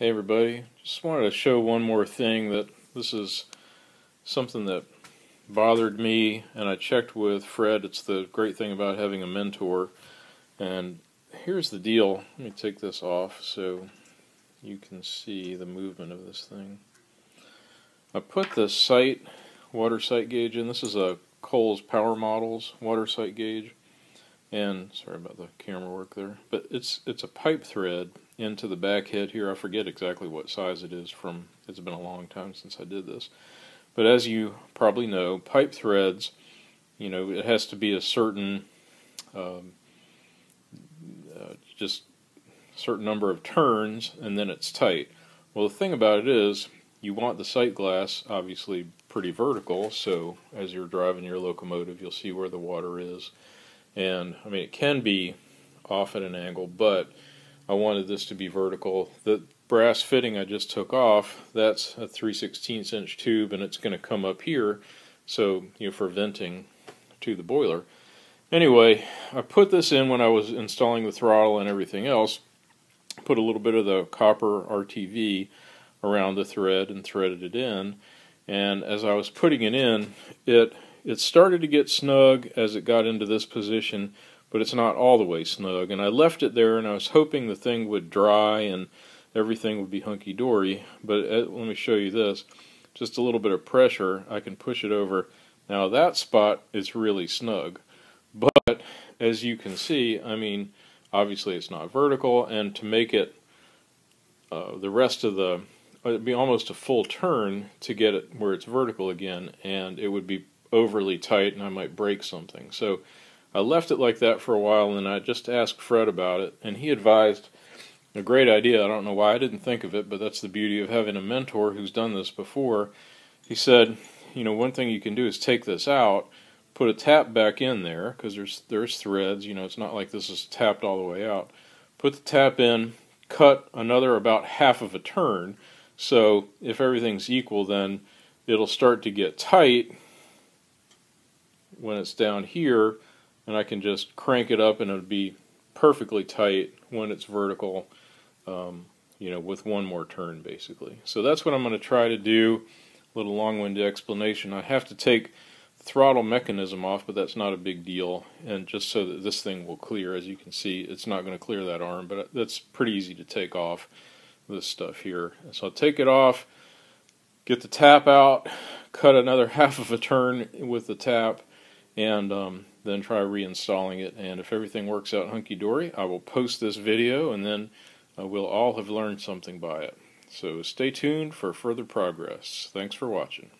Hey everybody, just wanted to show one more thing that this is something that bothered me, and I checked with Fred. It's the great thing about having a mentor. And here's the deal. Let me take this off so you can see the movement of this thing. I put the water sight gauge in. This is a Kohl's Power Models water sight gauge. And sorry about the camera work there, but it's a pipe thread into the back head here. I forget exactly what size it is from, it's been a long time since I did this. But as you probably know, pipe threads, it has to be a certain, just certain number of turns, and then it's tight. Well, the thing about it is, you want the sight glass obviously pretty vertical, so as you're driving your locomotive, you'll see where the water is. And I mean, it can be off at an angle, but I wanted this to be vertical. The brass fitting I just took off, that's a 3/16 inch tube, and it's going to come up here, so for venting to the boiler. Anyway, I put this in when I was installing the throttle and everything else. Put a little bit of the copper RTV around the thread and threaded it in. And as I was putting it in, it started to get snug as it got into this position, but it's not all the way snug. And I left it there, and I was hoping the thing would dry and everything would be hunky-dory. But let me show you this. Just a little bit of pressure, I can push it over. Now that spot is really snug. But as you can see, I mean, obviously it's not vertical, and to make it the rest of the, it'd be almost a full turn to get it where it's vertical again, and it would be overly tight and I might break something. So I left it like that for a while, and I just asked Fred about it, and he advised a great idea. I don't know why I didn't think of it, but that's the beauty of having a mentor who's done this before. He said, one thing you can do is take this out, put a tap back in there, because there's threads, it's not like this is tapped all the way out. Put the tap in, cut another about half of a turn, so if everything's equal, then it'll start to get tight when it's down here, and I can just crank it up and it'll be perfectly tight when it's vertical, with one more turn basically. So that's what I'm going to try to do. A little long-winded explanation. I have to take the throttle mechanism off, but that's not a big deal, and just so that this thing will clear. As you can see, it's not going to clear that arm, but that's pretty easy to take off, this stuff here. So I'll take it off, get the tap out, cut another half of a turn with the tap, and then try reinstalling it. And if everything works out hunky-dory, I will post this video, and then we'll all have learned something by it. So stay tuned for further progress. Thanks for watching.